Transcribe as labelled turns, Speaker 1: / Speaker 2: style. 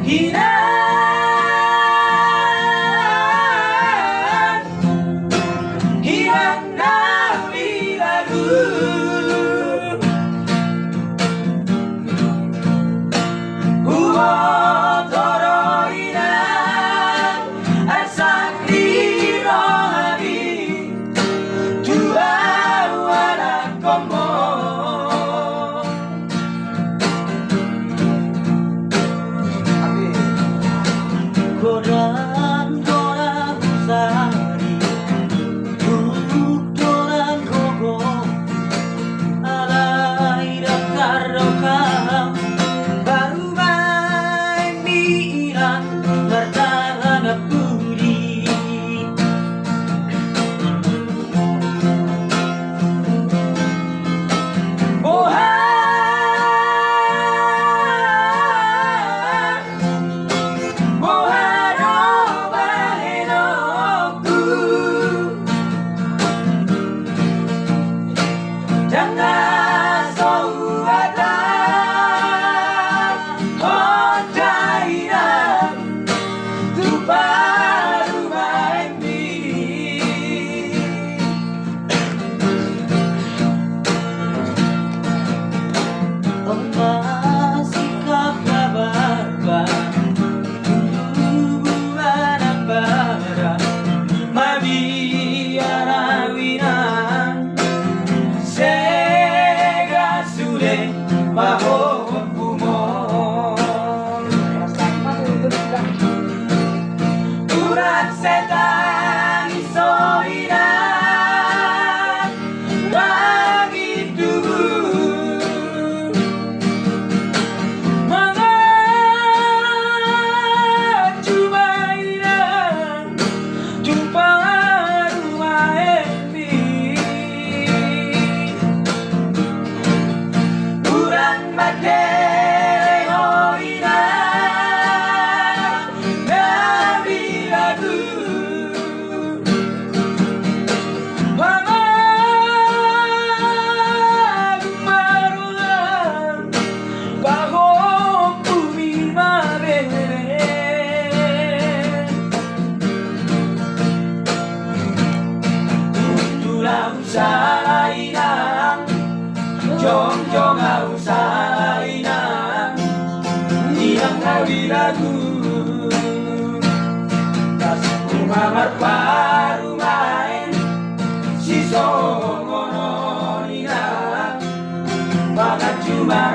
Speaker 1: hilang dari lagu.
Speaker 2: Goran usari doran gogo alai dakar rokam baru main bilang bertahan puri
Speaker 1: Setan isoira begitu mengaju mainan jumpa rumah ini kurang materi hoina dari lagu. Jong au sainang hilang dari lagu. Kasih mamar baru main si songono nina makan cuma